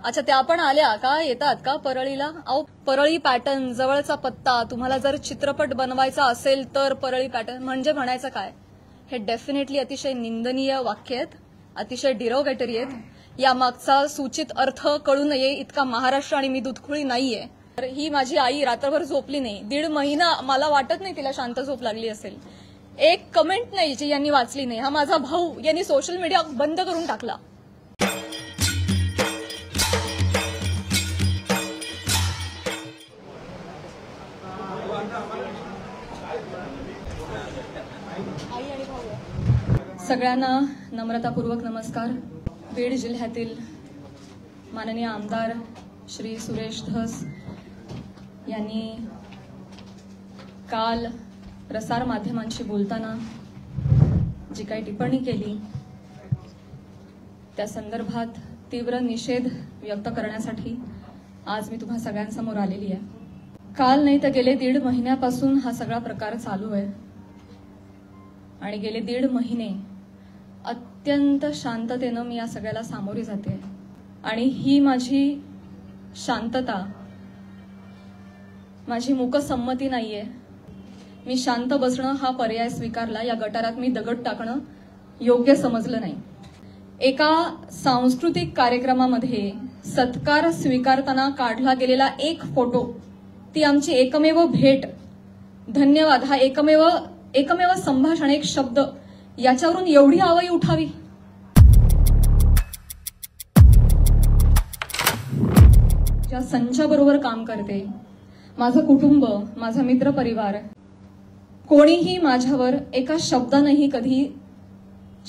अच्छा, त्या पण आल्या का? येतात का परळीला? अहो, परळी पॅटर्न, जवळचा पत्ता, तुम्हाला जर चित्रपट बनवायचा असेल तर परळी पॅटर्न म्हणजे म्हणायचं काय? हे डेफिनेटली अतिशय निंदनीय वाक्य आहेत, अतिशय डिरोगेटरी आहेत. यामागचा सूचित अर्थ कळू नये इतका महाराष्ट्र आणि मी दुधखुळी नाहीये. तर ही माझी आई रात्रभर झोपली नाही, 1.5 महिना. मला वाटत नाही तिला शांत झोप लागली असेल. एक कमेंट नाही जी यांनी वाचली नाही. हा माझा भाऊ, यांनी सोशल मीडिया बंद करून टाकला. सगळ्यांना नम्रतापूर्वक नमस्कार. बीड जिल्ह्यातील माननीय आमदार श्री सुरेश धस यांनी काल प्रसार माध्यमांशी बोलताना जी काही टिप्पणी केली त्या संदर्भात तीव्र निषेध व्यक्त करण्यासाठी आज मी तुम्हा सगळ्यांसमोर आलेली आहे. काल नाही तर गेले 1.5 महिन्यापासून हा सगळा प्रकार चालू आहे आणि गेले 1.5 महिने अत्यंत शांततेनं मी या सगळ्याला सामोरी जाते. आणि ही माझी शांतता, माझी मूकसंमती नाहीये. मी शांत बसणं हा पर्याय स्वीकारला. या गटारात मी दगड टाकणं योग्य समजलं नाही. एका सांस्कृतिक कार्यक्रमामध्ये सत्कार स्वीकारताना काढला गेलेला एक फोटो, ती आमची एकमेव भेट, धन्यवाद, हा एकमेव संभाषण, एक शब्द, याच्यावरून एवढी आवई उठावी? ज्या संचाबरोबर काम करते, माझं कुटुंब, माझा मित्रपरिवार, कोणीही माझ्यावर एका शब्दानेही कधी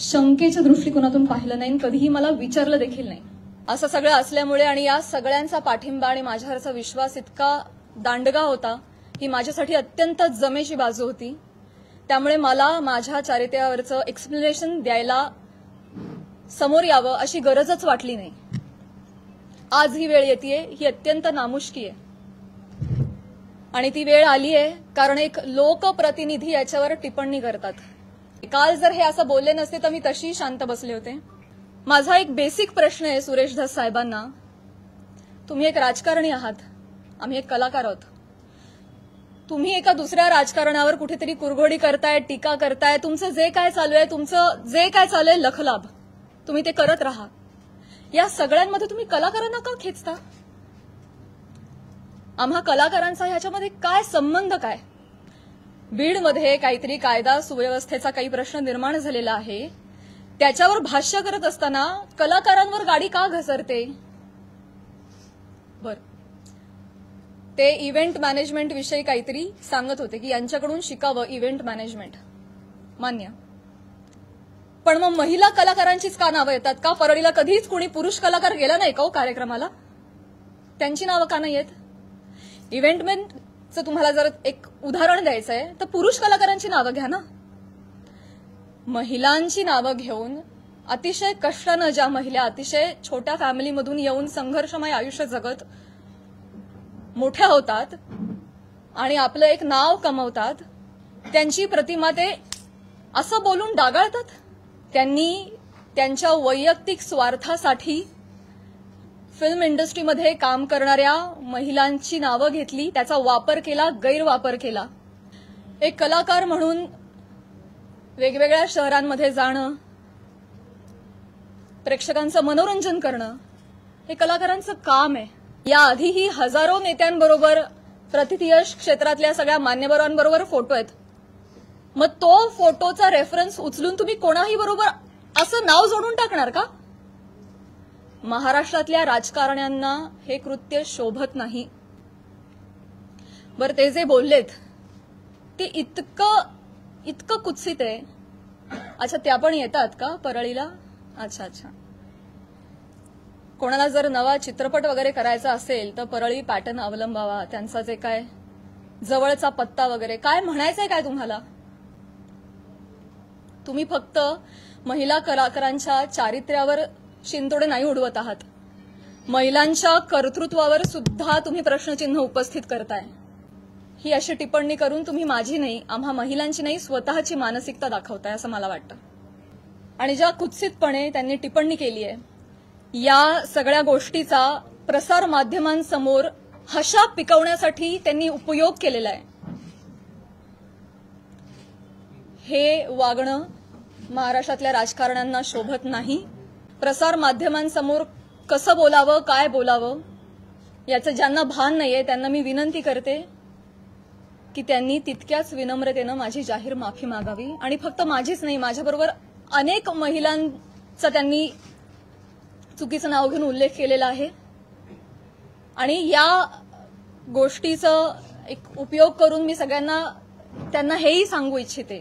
शंकेच्या दृष्टिकोनातून पाहिलं नाही, कधीही मला विचारलं देखील नाही. असं सगळं असल्यामुळे आणि या सगळ्यांचा पाठिंबा आणि माझ्यावरचा विश्वास इतका दांडगा होता, ही माझ्यासाठी अत्यंत जमेची बाजू होती. त्यामुळे मला माझ्या चारित्र्यावरचं एक्सप्लेनेशन द्यायला समोर यावं अशी गरजच वाटली नाही. आज ही वेळ येतेय, ही अत्यंत नामुष्की आहे आणि ती वेळ आली आहे कारण एक लोकप्रतिनिधी याच्यावर टिप्पणी करतात. काल जर हे असं बोलले नसते तर मी तशी शांत बसले होते. माझा एक बेसिक प्रश्न आहे सुरेश धस साहेबांना. तुम्ही एक राजकारणी आहात, आम्ही एक कलाकार आहोत. तुम्ही एका दुसऱ्या राजकारणावर कुठेतरी कुरघोडी करताय, टीका करताय. तुमचं जे काय चालू आहे लखलाभ, तुम्ही ते करत राहा. या सगळ्यांमध्ये तुम्ही कलाकारांना का खेचता? आम्हा कलाकारांचा ह्याच्यामध्ये काय संबंध? काय बीडमध्ये काहीतरी कायदा सुव्यवस्थेचा काही प्रश्न निर्माण झालेला आहे, त्याच्यावर भाष्य करत असताना कलाकारांवर गाडी का घसरते? बर, ते इव्हेंट मॅनेजमेंट विषयी काहीतरी सांगत होते की यांच्याकडून शिकावं इव्हेंट मॅनेजमेंट, मान्य. पण मग महिला कलाकारांचीच का नावं येतात? का परळीला कधीच कोणी पुरुष कलाकार गेला नाही का कार्यक्रमाला? त्यांची नावं का नाही येत? इव्हेंटमॅनचं तुम्हाला जर एक उदाहरण द्यायचं आहे तर पुरुष कलाकारांची नावं घ्या ना. महिलांची नावं घेऊन अतिशय कष्टानं ज्या महिला अतिशय छोट्या फॅमिलीमधून येऊन संघर्षमय आयुष्य जगत मोठ्या होतात आणि आपलं एक नाव कमवतात, त्यांची प्रतिमा ते असं बोलून डागाळतात. त्यांनी त्यांच्या वैयक्तिक स्वार्थासाठी फिल्म इंडस्ट्रीमध्ये काम करणाऱ्या महिलांची नावं घेतली, त्याचा वापर केला, गैरवापर केला. एक कलाकार म्हणून वेगवेगळ्या शहरांमध्ये जाणं, प्रेक्षकांचं मनोरंजन करणं, हे कलाकारांचं काम आहे. याआधीही हजारो नेत्यांबरोबर, प्रतिथयश क्षेत्रातल्या सगळ्या मान्यवरांबरोबर फोटो आहेत. मग तो फोटोचा रेफरन्स उचलून तुम्ही कोणाही बरोबर असं नाव जोडून टाकणार का? महाराष्ट्रातल्या राजकारण्यांना हे कृत्य शोभत नाही. बरं, ते जे बोललेत ते इतकं कुत्सित आहे. अच्छा, त्या पण येतात का परळीला? अच्छा, कोणाला जर नवा चित्रपट वगैरे करायचा असेल तर परळी पॅटर्न अवलंबावा. त्यांचा जे काय जवळचा पत्ता वगैरे, काय म्हणायचंय काय तुम्हाला? तुम्ही फक्त महिला कलाकारांच्या चारित्र्यावर शिंतोडे नाही उडवत आहात, महिलांच्या कर्तृत्वावर सुद्धा तुम्ही प्रश्नचिन्ह उपस्थित करताय. ही अशी टिप्पणी करून तुम्ही माझी नाही, आम्हा महिलांची नाही, स्वतःची मानसिकता दाखवताय असं मला वाटतं. आणि ज्या कुत्सितपणे त्यांनी टिप्पणी केली आहे, या सगळ्या गोष्टीचा प्रसार माध्यमांसमोर हशा पिकवण्यासाठी त्यांनी उपयोग केलेला आहे. हे वागणं महाराष्ट्रातल्या राजकारण्यांना शोभत नाही. प्रसार माध्यमांसमोर कसं बोलावं, काय बोलावं याचं ज्यांना भान नाहीये त्यांना मी विनंती करते की त्यांनी तितक्याच विनम्रतेनं माझी जाहीर माफी मागावी. आणि फक्त माझीच नाही, माझ्याबरोबर अनेक महिलांचा त्यांनी चुकीचं नाव घेऊन उल्लेख केलेला आहे. आणि या गोष्टीचा एक उपयोग करून मी त्यांना हेही सांगू इच्छिते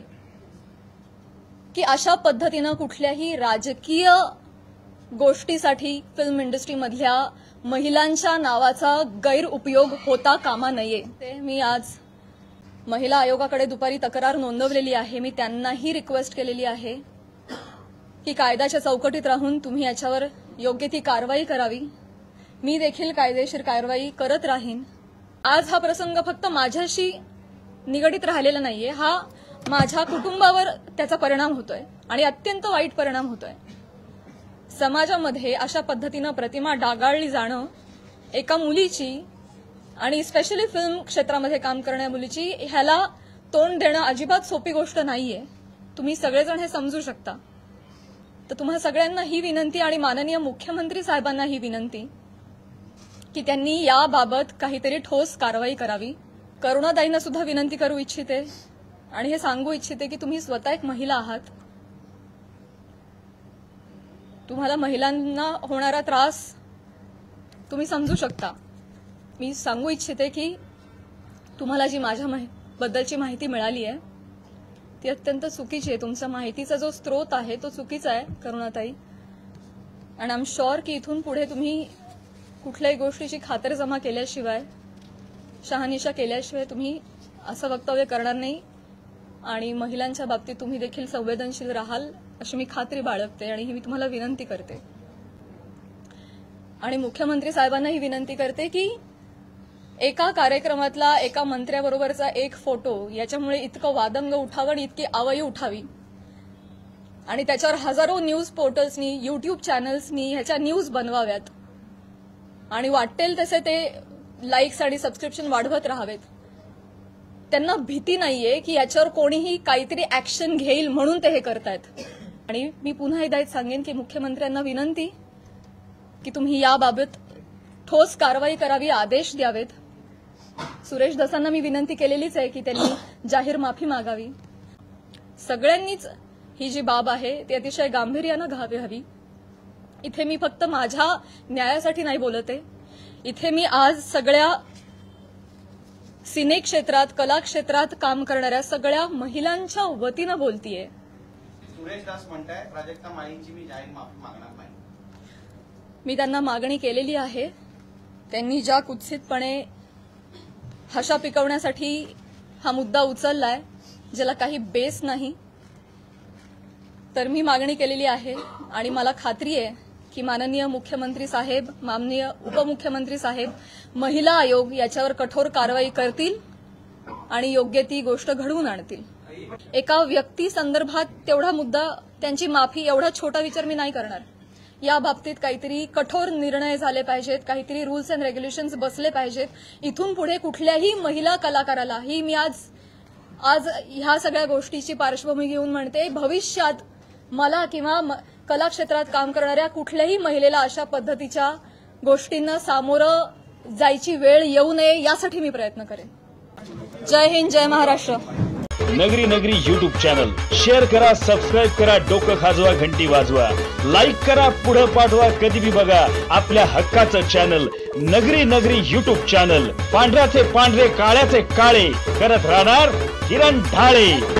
की अशा पद्धतीनं कुठल्याही राजकीय गोष्टीसाठी फिल्म इंडस्ट्रीमधल्या महिलांच्या नावाचा गैरउपयोग होता कामा नये. मी आज महिला आयोगाकडे दुपारी तक्रार नोंदवलेली आहे. मी त्यांनाही रिक्वेस्ट केलेली आहे की कायद्याच्या चौकटीत राहून तुम्ही याच्यावर योग्य ती कारवाई करावी. मी देखील कायदेशीर कारवाई करत राहीन. आज हा प्रसंग फक्त माझ्याशी निगडीत राहिलेला नाहीये, हा माझ्या कुटुंबावर त्याचा परिणाम होतोय आणि अत्यंत वाईट परिणाम होतोय. समाजामध्ये अशा पद्धतीनं प्रतिमा डागाळली जाणं एका मुलीची आणि स्पेशली फिल्म क्षेत्रामध्ये काम करणाऱ्या मुलीची, ह्याला तोंड देणं अजिबात सोपी गोष्ट नाहीये. तुम्ही सगळेजण हे समजू शकता. तर तुम्हा सगळ्यांना ही विनंती आणि माननीय मुख्यमंत्री साहेबांना ही विनंती की त्यांनी याबाबत काहीतरी ठोस कारवाई करावी. करुणाताईंना सुद्धा विनंती करू इच्छिते आणि हे सांगू इच्छिते की तुम्ही स्वतः एक महिला आहात. तुम्हाला महिलांना होणारा त्रास तुम्ही समजू शकता. मी सांगू इच्छिते की तुम्हाला जी माझ्या बद्दलची माहिती मिळाली आहे ती अत्यंत चुकीची आहे. तुमच्या माहितीचा जो स्रोत आहे तो चुकीचा आहे करुणाताई. आणि आय एम शुअर की इथून पुढे तुम्ही कुठल्याही गोष्टीची खातरजमा केल्याशिवाय, शहानिशा केल्याशिवाय तुम्ही असं वक्तव्य करणार नाही आणि महिलांच्या बाबतीत तुम्ही देखील संवेदनशील राहाल अशी मी खात्री बाळगते आणि ही मी तुम्हाला विनंती करते. आणि मुख्यमंत्री साहेबांना ही विनंती करते की एका कार्यक्रमातला एका मंत्र्याबरोबरचा एक फोटो याच्यामुळे इतकं वादंग उठावं आणि इतकी आवई उठावी आणि त्याच्यावर हजारो न्यूज पोर्टल्सनी, युट्यूब चॅनल्सनी ह्याच्या न्यूज बनवाव्यात आणि वाटेल तसे ते लाईक्स आणि सबस्क्रिप्शन वाढवत राहावेत. त्यांना भीती नाहीये की याच्यावर कोणीही काहीतरी ऍक्शन घेईल म्हणून ते हे करतायत. आणि मी पुन्हा एकदा सांगेन की मुख्यमंत्र्यांना विनंती की तुम्ही याबाबत ठोस कारवाई करावी, आदेश द्यावेत. सुरेश धसांना मी विनंती केलेलीच आहे की त्यांनी जाहीर माफी मागावी. सगळ्यांनीच ही जी बाब आहे ती अतिशय गांभीर्यानं घ्यावी. इथे मी फक्त माझ्या न्यायासाठी नाही बोलते. इथे मी आज सगळ्या सिने क्षेत्रात, कला क्षेत्रात काम करणाऱ्या सगळ्या महिलांच्या वतीनं बोलतीये. सुरेश दास म्हणताय प्राजक्ता माळींची मी जाहीर माफी मागणार नाही. मी त्यांना मागणी केलेली आहे. त्यांनी ज्या कुत्सितपणे हशा पिकवण्यासाठी हा मुद्दा उचललाय ज्याला काही बेस नाही, तर मी मागणी केलेली आहे आणि मला खात्री आहे की माननीय मुख्यमंत्री साहेब, माननीय उपमुख्यमंत्री साहेब, महिला आयोग याच्यावर कठोर कारवाई करतील आणि योग्य ती गोष्ट घडवून आणतील. एका व्यक्ती संदर्भात तेवढा मुद्दा, त्यांची माफी, एवढा छोटा विचार मी नाही करणार. या बाबतीत काहीतरी कठोर निर्णय झाले पाहिजेत, काहीतरी रूल्स अँड रेग्युलेशन्स बसले पाहिजेत. इथून पुढे कुठल्याही महिला कलाकाराला ही मी आज ह्या सगळ्या गोष्टीची पार्श्वभूमी घेऊन म्हणते, भविष्यात मला किंवा कला क्षेत्रात काम करणाऱ्या कुठल्याही महिलेला अशा पद्धतीच्या गोष्टींना सामोरं जायची वेळ येऊ नये यासाठी मी प्रयत्न करेन. जय हिंद, जय महाराष्ट्र. नगरी नगरी यूट्यूब चॅनल शेअर करा, सबस्क्राईब करा, डोकं खाजवा, घंटी वाजवा, लाईक करा, पुढे पाठवा, कधी भी बघा आपल्या हक्काचं चॅनल नगरी नगरी यूट्यूब चॅनल. पांढऱ्याचे पांढरे, काळ्याचे काळे करत राहणार किरण ढाळे.